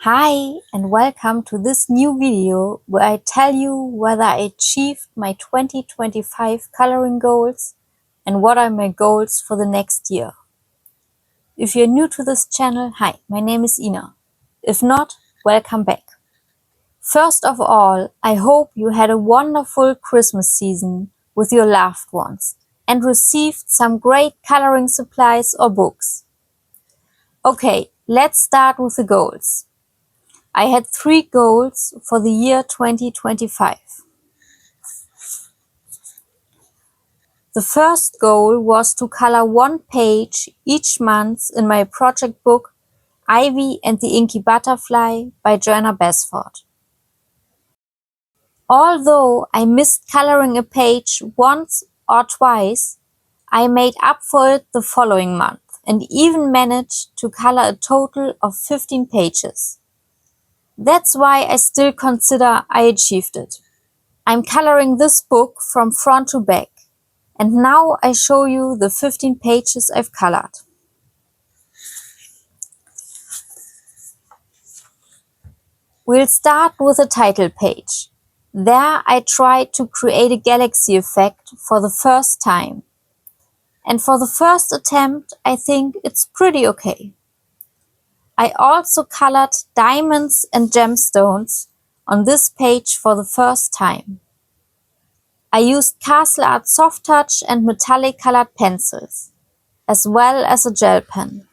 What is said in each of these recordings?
Hi and welcome to this new video where I tell you whether I achieved my 2025 coloring goals and what are my goals for the next year. If you're new to this channel, hi, my name is Ina. If not, welcome back. First of all, I hope you had a wonderful Christmas season with your loved ones and received some great coloring supplies or books. Okay, let's start with the goals. I had 3 goals for the year 2025. The first goal was to color 1 page each month in my project book Ivy and the Inky Butterfly by Joanna Basford. Although I missed coloring a page once or twice, I made up for it the following month and even managed to color a total of 15 pages. That's why I still consider I achieved it. I'm coloring this book from front to back, and now I show you the 15 pages I've colored. We'll start with the title page. There I tried to create a galaxy effect for the first time. And for the first attempt, I think it's pretty okay. I also colored diamonds and gemstones on this page for the first time. I used Castle Art Soft Touch and metallic colored pencils, as well as a gel pen.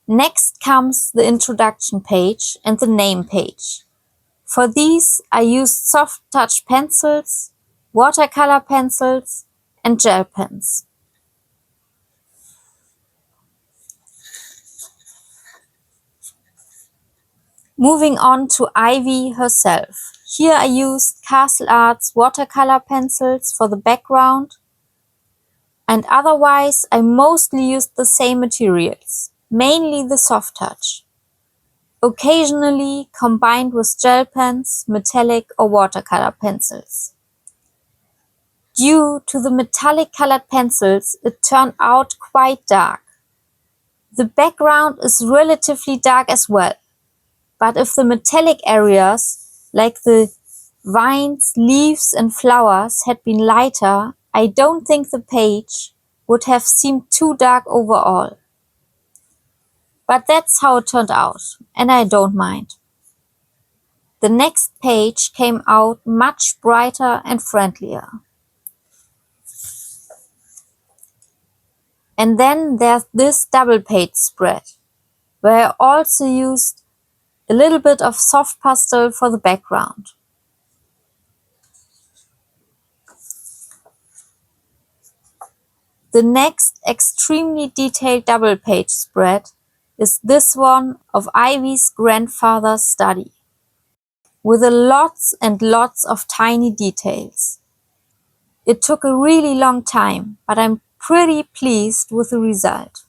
Next comes the introduction page and the name page. For these, I used soft touch pencils, watercolor pencils, and gel pens. Moving on to Ivy herself. Here I used Castle Art's watercolor pencils for the background, and otherwise I mostly used the same materials, mainly the soft touch, occasionally combined with gel pens, metallic or watercolor pencils. Due to the metallic colored pencils, it turned out quite dark. The background is relatively dark as well, but if the metallic areas, like the vines, leaves and flowers, had been lighter, I don't think the page would have seemed too dark overall. But that's how it turned out, and I don't mind. The next page came out much brighter and friendlier. And then there's this double page spread, where I also used a little bit of soft pastel for the background. The next extremely detailed double page spread is this one of Ivy's grandfather's study, with lots and lots of tiny details. It took a really long time, but I'm pretty pleased with the result.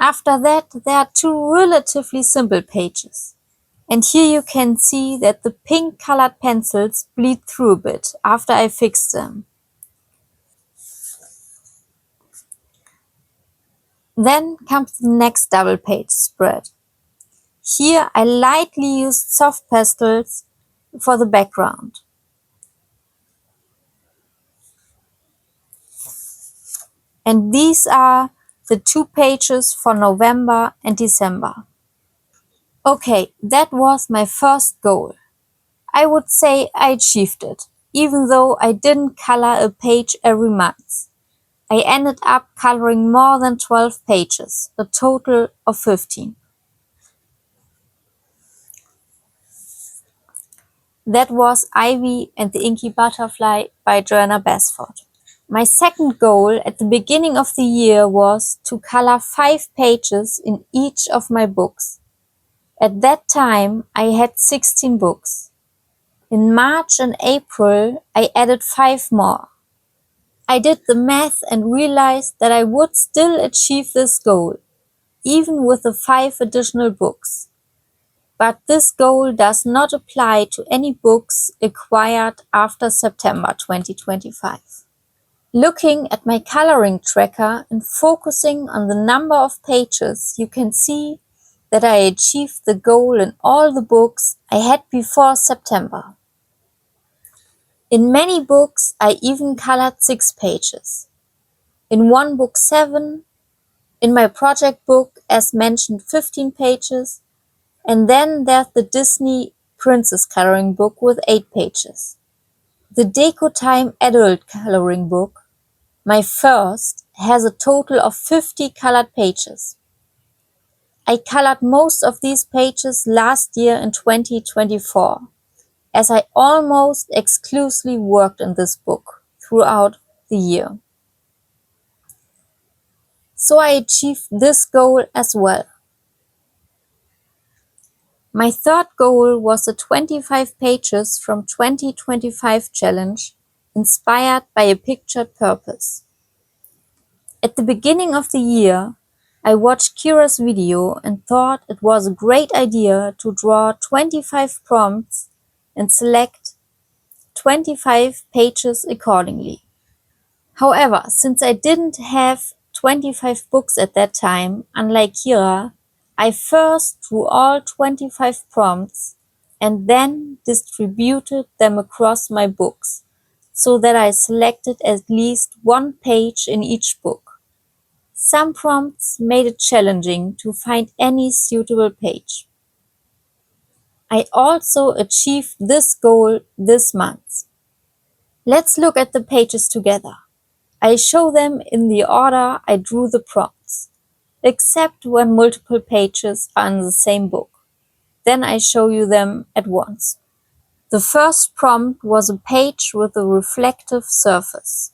After that, there are 2 relatively simple pages. And here you can see that the pink colored pencils bleed through a bit after I fixed them. Then comes the next double page spread. Here I lightly used soft pastels for the background. And these are the 2 pages for November and December. Okay, that was my first goal. I would say I achieved it, even though I didn't color a page every month. I ended up coloring more than 12 pages, a total of 15. That was Ivy and the Inky Butterfly by Joanna Basford. My second goal at the beginning of the year was to color 5 pages in each of my books. At that time, I had 16 books. In March and April, I added 5 more. I did the math and realized that I would still achieve this goal, even with the 5 additional books. But this goal does not apply to any books acquired after September 2025. Looking at my coloring tracker and focusing on the number of pages, you can see that I achieved the goal in all the books I had before September. In many books, I even colored 6 pages. In one book 7, in my project book, as mentioned, 15 pages, and then there's the Disney Princess coloring book with 8 pages. The Deco Time adult coloring book, my first, has a total of 50 colored pages. I colored most of these pages last year in 2024, as I almost exclusively worked in this book throughout the year. So I achieved this goal as well. My third goal was the 25 pages from 2025 challenge, inspired by a pictured purpose. At the beginning of the year, I watched Kira's video and thought it was a great idea to draw 25 prompts and select 25 pages accordingly. However, since I didn't have 25 books at that time, unlike Kira, I first drew all 25 prompts and then distributed them across my books, so that I selected at least one page in each book. Some prompts made it challenging to find any suitable page. I also achieved this goal this month. Let's look at the pages together. I show them in the order I drew the prompts, except when multiple pages are in the same book. Then I show you them at once. The first prompt was a page with a reflective surface.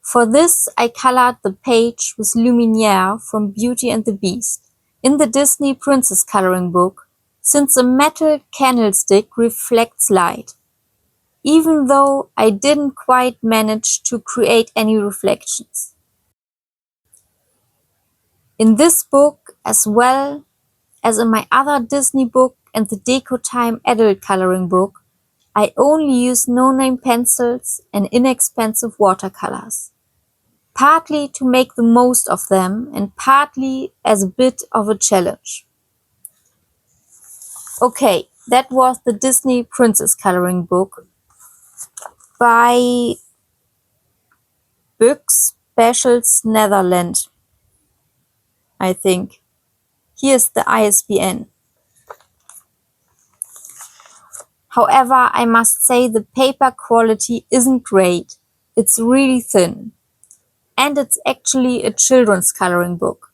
For this, I colored the page with Luminaire from Beauty and the Beast in the Disney Princess coloring book, since a metal candlestick reflects light, even though I didn't quite manage to create any reflections. In this book, as well as in my other Disney book and the Deco Time adult coloring book, I only use no-name pencils and inexpensive watercolors, partly to make the most of them and partly as a bit of a challenge. Okay, that was the Disney Princess coloring book by Books Specials Netherlands, I think. Here's the ISBN. However, I must say the paper quality isn't great. It's really thin. And it's actually a children's coloring book.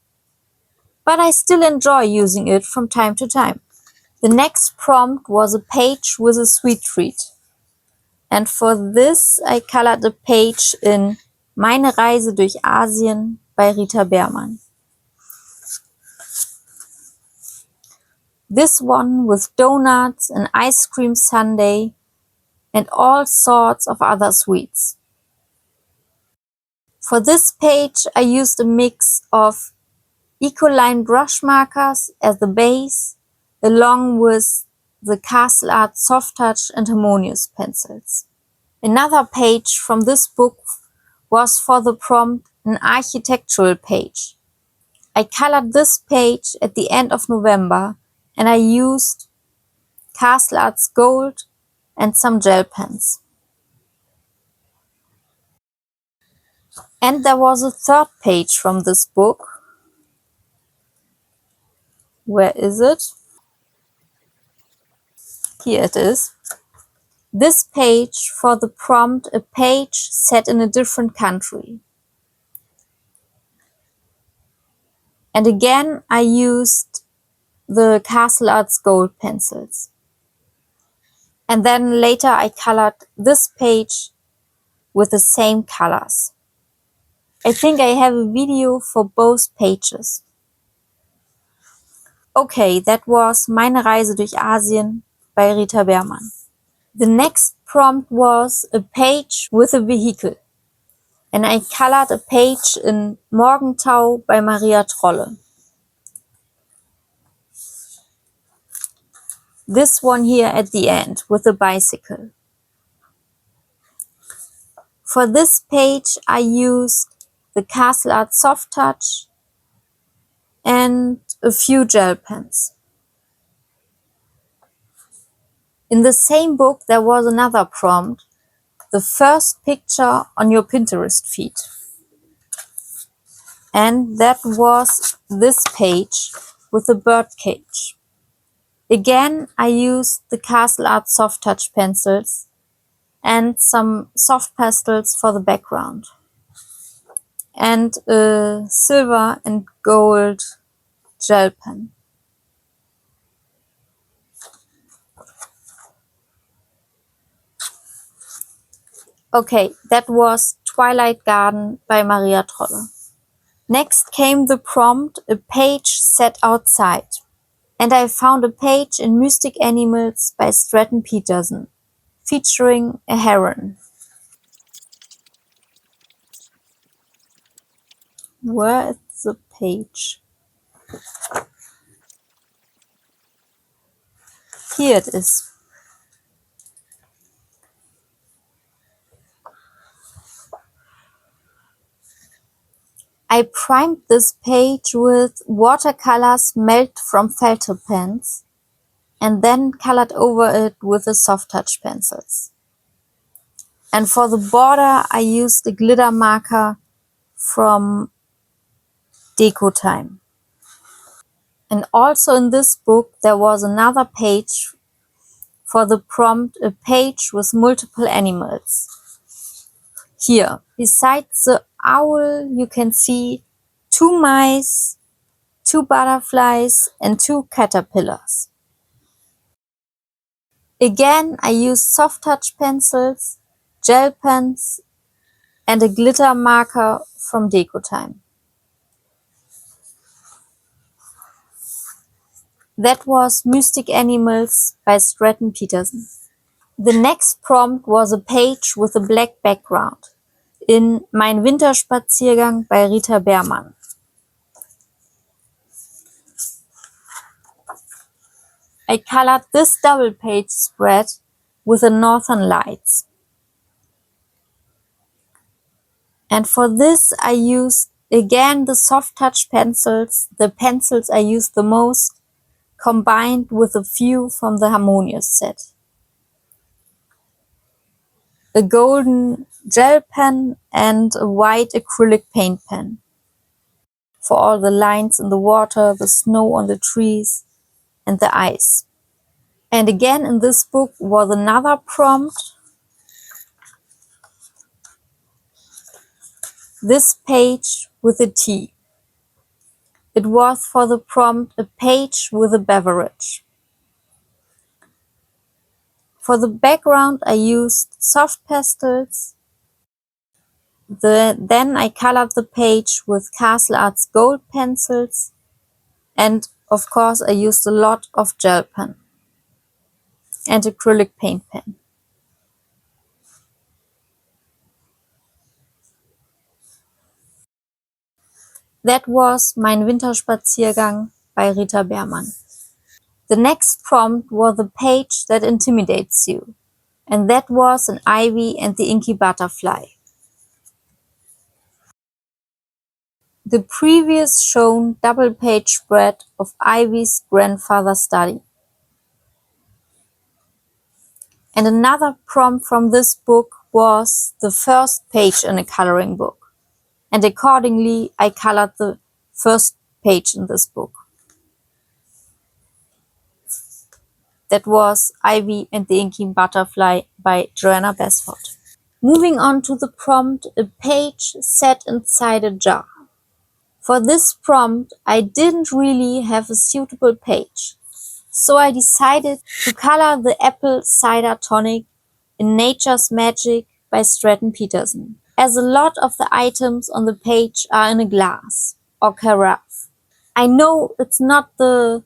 But I still enjoy using it from time to time. The next prompt was a page with a sweet treat. And for this, I colored a page in Meine Reise durch Asien by Rita Bearman. This one with donuts and ice cream sundae and all sorts of other sweets. For this page, I used a mix of Ecoline brush markers as the base, along with the Castle Art Soft Touch and Harmonious pencils. Another page from this book was for the prompt an architectural page. I colored this page at the end of November and I used Castle Arts Gold and some gel pens. And there was a third page from this book. Where is it? Here it is. This page for the prompt, a page set in a different country. And again, I used the Castle Arts Gold pencils. And then later I colored this page with the same colors. I think I have a video for both pages. Okay, that was Meine Reise durch Asien by Rita Bearman. The next prompt was a page with a vehicle. And I colored a page in Morgentau by Maria Trolle. this one here at the end with the bicycle. For this page I used the Castle Art Soft Touch and a few gel pens. In the same book there was another prompt, the first picture on your Pinterest feed. And that was this page with the bird cage. Again, I used the Castle Art Soft Touch pencils and some soft pastels for the background. And a silver and gold gel pen. Okay, that was Twilight Garden by Maria Trolle. Next came the prompt, a page set outside. And I found a page in Mystic Animals by Stratton Peterson, featuring a heron. Where is the page? Here it is. I primed this page with watercolors melt from Felter pens and then colored over it with the soft touch pencils. And for the border I used a glitter marker from Deco Time. And also in this book there was another page for the prompt, a page with multiple animals. Here, besides the owl, you can see 2 mice, 2 butterflies, and 2 caterpillars. Again, I used soft touch pencils, gel pens, and a glitter marker from Deco Time. That was Mystic Animals by Stratton Peterson. The next prompt was a page with a black background in Mein Winterspaziergang by Rita Behrmann. I colored this double page spread with the Northern Lights. And for this I used again the soft touch pencils, the pencils I used the most, combined with a few from the Harmonious set. A golden gel pen and a white acrylic paint pen for all the lines in the water, the snow on the trees, and the ice. And again in this book was another prompt. This page with a T. It was for the prompt, a page with a beverage. For the background I used soft pastels. Then I colored the page with Castle Arts gold pencils, and of course I used a lot of gel pen and acrylic paint pen. That was Mein Winterspaziergang by Rita Behrmann. The next prompt was the page that intimidates you, and that was an ivy and the inky butterfly. The previous shown double page spread of Ivy's grandfather study. And another prompt from this book was the first page in a coloring book. And accordingly, I colored the first page in this book. That was Ivy and the Inky Butterfly by Joanna Basford. Moving on to the prompt, a page set inside a jar. For this prompt, I didn't really have a suitable page. So I decided to color the apple cider tonic in Nature's Magic by Stratton Peterson, as a lot of the items on the page are in a glass or carafe. I know it's not the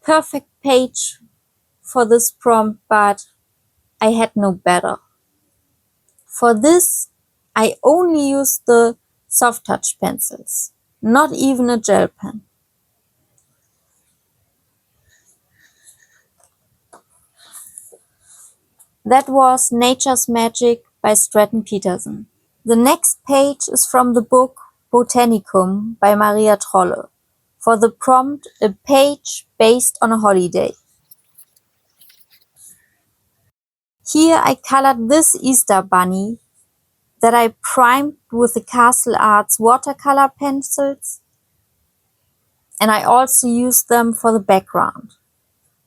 perfect page for this prompt, but I had no better. For this, I only used the soft touch pencils, not even a gel pen. That was Nature's Magic by Stratton Peterson. The next page is from the book Botanicum by Maria Trolle. For the prompt, a page based on a holiday. Here I colored this Easter bunny that I primed with the Castle Arts watercolor pencils, and I also used them for the background.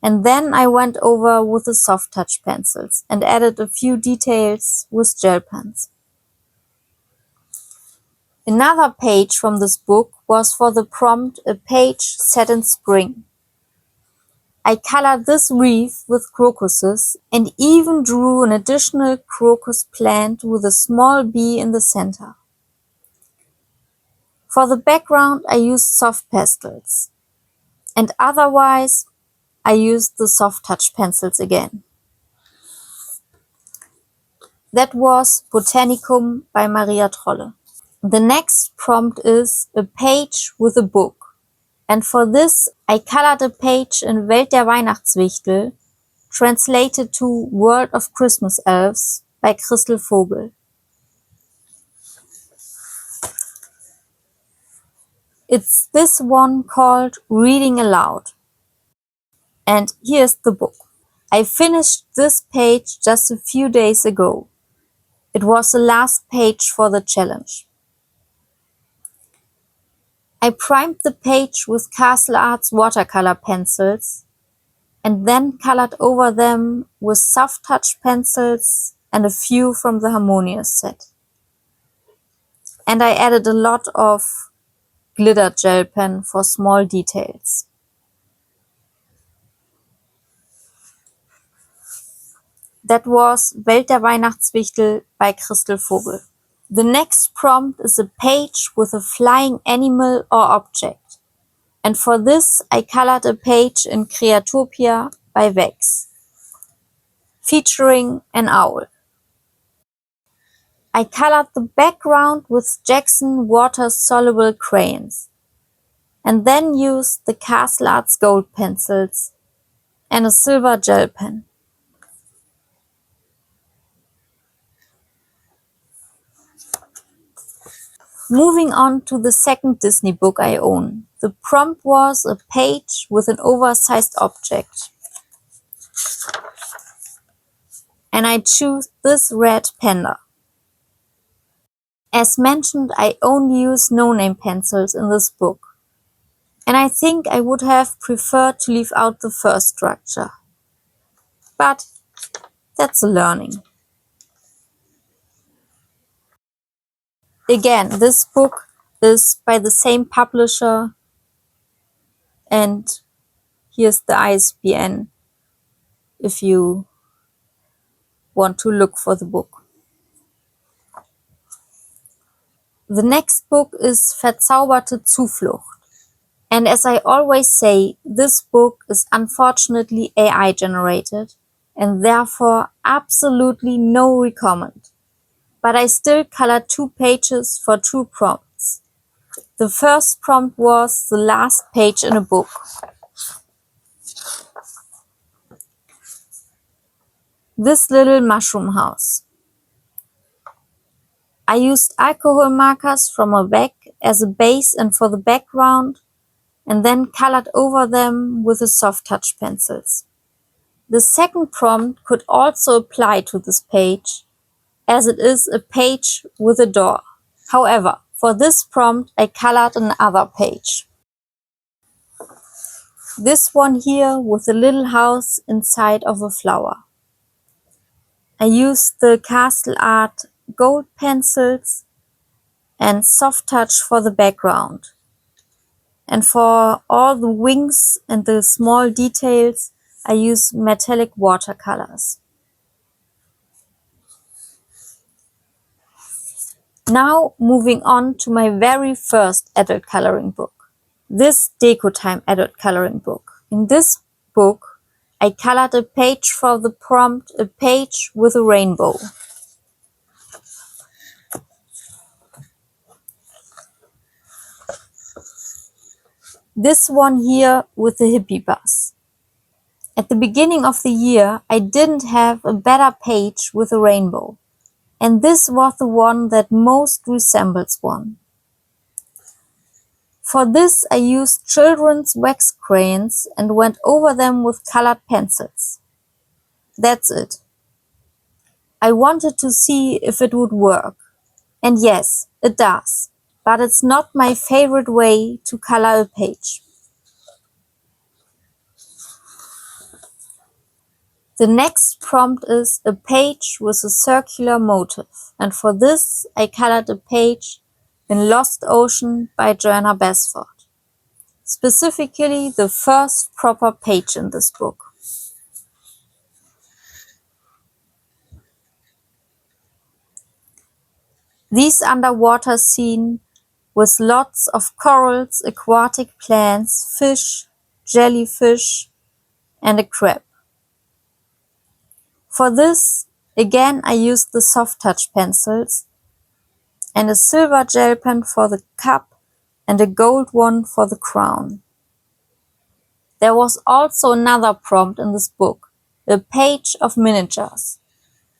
And then I went over with the soft touch pencils and added a few details with gel pens. Another page from this book was for the prompt a page set in spring. I colored this wreath with crocuses and even drew an additional crocus plant with a small bee in the center. For the background I used soft pastels, and otherwise I used the soft touch pencils again. That was Botanicum by Maria Trolle. The next prompt is a page with a book. And for this, I colored a page in Welt der Weihnachtswichtel, translated to World of Christmas Elves by Christel Vogel. It's this one called Reading Aloud. And here's the book. I finished this page just a few days ago. It was the last page for the challenge. I primed the page with Castle Arts watercolor pencils and then colored over them with soft touch pencils and a few from the Harmonious set. And I added a lot of glitter gel pen for small details. That was Welt der Weihnachtswichtel by Christel Vogel. The next prompt is a page with a flying animal or object. And for this I colored a page in Creatopia by Vex, featuring an owl. I colored the background with Jackson water-soluble crayons, and then used the Castle Arts gold pencils and a silver gel pen. Moving on to the second Disney book I own. The prompt was a page with an oversized object. And I chose this red panda. As mentioned, I only use no-name pencils in this book. And I think I would have preferred to leave out the first structure. But that's a learning. Again, this book is by the same publisher, and here's the ISBN if you want to look for the book. The next book is Verzauberte Zuflucht. And as I always say, this book is unfortunately AI generated and therefore absolutely no recommend. But I still colored 2 pages for 2 prompts. The first prompt was the last page in a book. This little mushroom house. I used alcohol markers from a bag as a base and for the background, and then colored over them with the soft touch pencils. The second prompt could also apply to this page, as it is a page with a door. However, for this prompt I colored another page. This one here with a little house inside of a flower. I used the Castle Art gold pencils and soft touch for the background. And for all the wings and the small details, I use metallic watercolors. Now moving on to my very first adult coloring book. This Deco Time adult coloring book. In this book, I colored a page for the prompt, a page with a rainbow. This one here with the hippie bus. At the beginning of the year, I didn't have a better page with a rainbow, and this was the one that most resembles one. For this, I used children's wax crayons and went over them with colored pencils. That's it. I wanted to see if it would work. And yes, it does. But it's not my favorite way to color a page. The next prompt is a page with a circular motif. And for this, I colored a page in Lost Ocean by Joanna Basford. Specifically, the first proper page in this book. This underwater scene with lots of corals, aquatic plants, fish, jellyfish, and a crab. For this, again I used the soft touch pencils and a silver gel pen for the cup and a gold one for the crown. There was also another prompt in this book, a page of miniatures.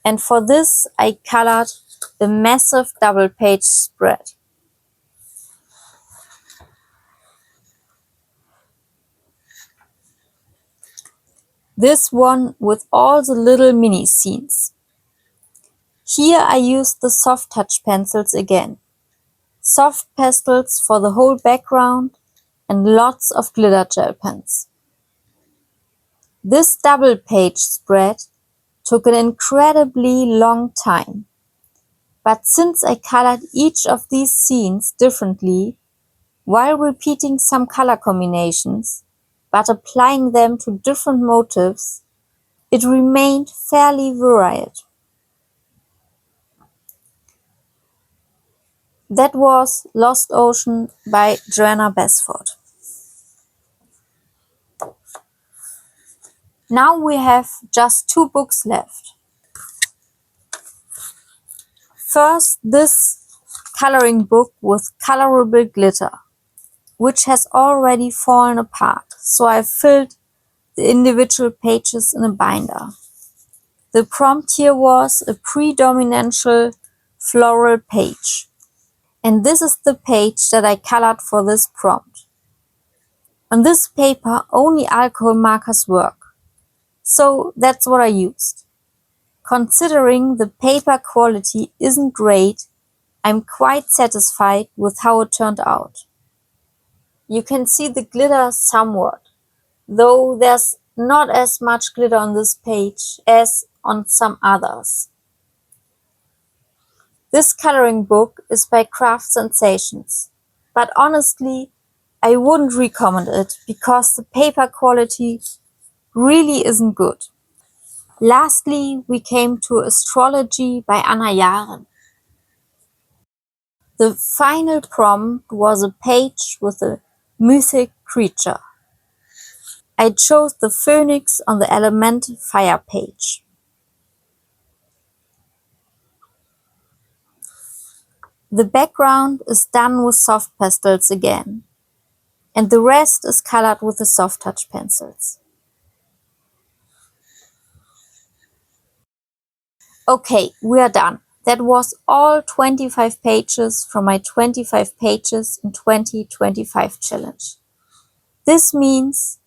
And for this I colored a massive double page spread. This one with all the little mini scenes. Here I used the soft touch pencils again. Soft pastels for the whole background and lots of glitter gel pens. This double page spread took an incredibly long time. But since I colored each of these scenes differently, while repeating some color combinations, but applying them to different motifs, it remained fairly varied. That was Lost Ocean by Joanna Basford. Now we have just 2 books left. First, this coloring book with colorable glitter, which has already fallen apart, so I filled the individual pages in a binder. The prompt here was a predominantly floral page. And this is the page that I colored for this prompt. On this paper, only alcohol markers work. So that's what I used. Considering the paper quality isn't great, I'm quite satisfied with how it turned out. You can see the glitter somewhat, though there's not as much glitter on this page as on some others. This coloring book is by Craft Sensations, but honestly, I wouldn't recommend it because the paper quality really isn't good. Lastly, we came to Astrology by Anna Jaren. The final prompt was a page with a mythic creature. I chose the phoenix on the element fire page. The background is done with soft pastels again, and the rest is colored with the soft touch pencils. Okay, we are done. That was all 25 pages from my 25 pages in 2025 challenge. This means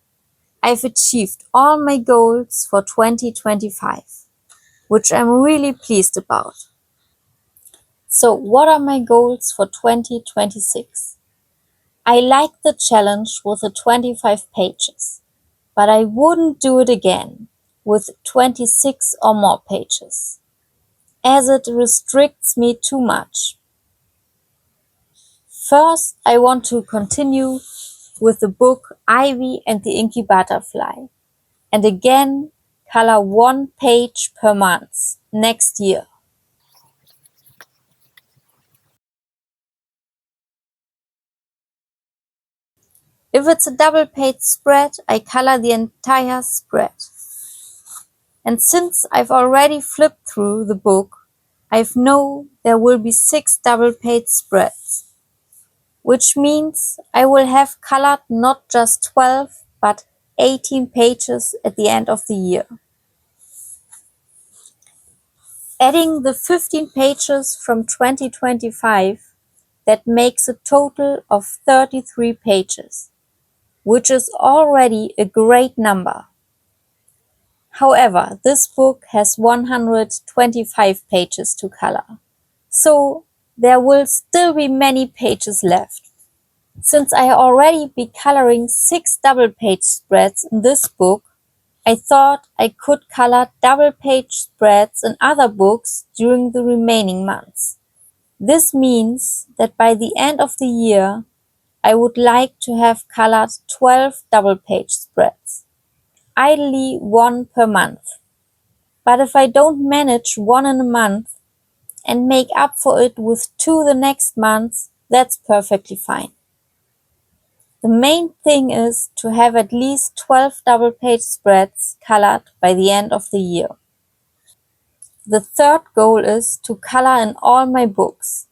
I've achieved all my goals for 2025, which I'm really pleased about. So what are my goals for 2026? I like the challenge with the 25 pages, but I wouldn't do it again with 26 or more pages, as it restricts me too much. First, I want to continue with the book Ivy and the Inky Butterfly, and again color 1 page per month next year. If it's a double page spread, I color the entire spread. And since I've already flipped through the book, I know there will be 6 double page spreads, which means I will have colored not just 12 but 18 pages at the end of the year. Adding the 15 pages from 2025, that makes a total of 33 pages, which is already a great number. However, this book has 125 pages to color, so there will still be many pages left. Since I already be coloring 6 double-page spreads in this book, I thought I could color double-page spreads in other books during the remaining months. This means that by the end of the year, I would like to have colored 12 double-page spreads, ideally one per month. But if I don't manage one in a month and make up for it with 2 the next month, that's perfectly fine. The main thing is to have at least 12 double-page spreads colored by the end of the year. The third goal is to color in all my books.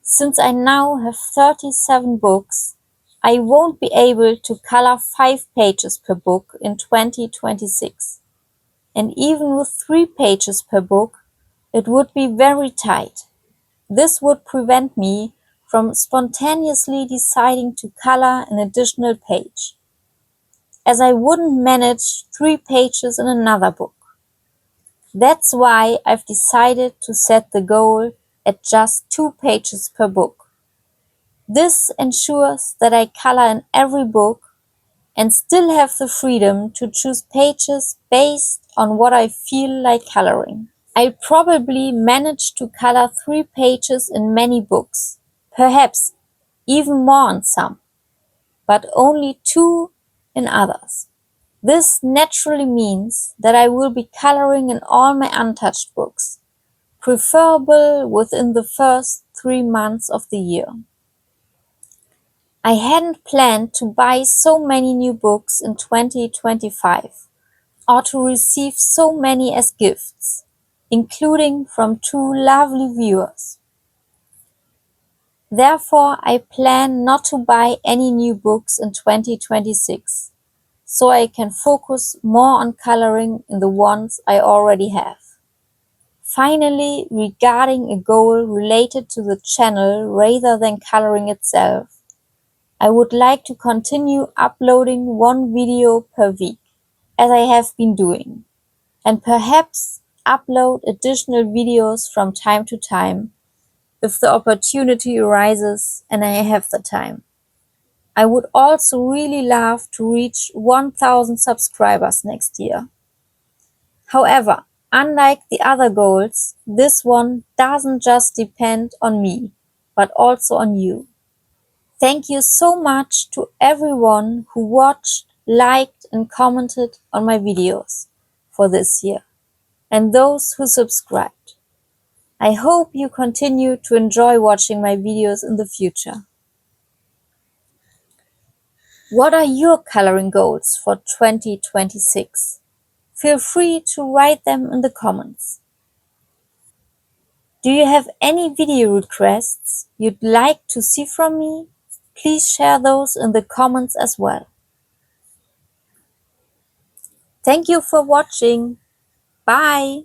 Since I now have 37 books, I won't be able to color 5 pages per book in 2026. And even with 3 pages per book, it would be very tight. This would prevent me from spontaneously deciding to color an additional page, as I wouldn't manage 3 pages in another book. That's why I've decided to set the goal at just 2 pages per book. This ensures that I color in every book and still have the freedom to choose pages based on what I feel like coloring. I'll probably manage to color 3 pages in many books, perhaps even more in some, but only 2 in others. This naturally means that I will be coloring in all my untouched books, preferable within the first 3 months of the year. I hadn't planned to buy so many new books in 2025, or to receive so many as gifts, including from 2 lovely viewers. Therefore, I plan not to buy any new books in 2026, so I can focus more on coloring in the ones I already have. Finally, regarding a goal related to the channel rather than coloring itself, I would like to continue uploading 1 video per week, as I have been doing, and perhaps upload additional videos from time to time if the opportunity arises and I have the time. I would also really love to reach 1,000 subscribers next year. However, unlike the other goals, this one doesn't just depend on me, but also on you. Thank you so much to everyone who watched, liked, and commented on my videos for this year, and those who subscribed. I hope you continue to enjoy watching my videos in the future. What are your coloring goals for 2026? Feel free to write them in the comments. Do you have any video requests you'd like to see from me? Please share those in the comments as well. Thank you for watching. Bye!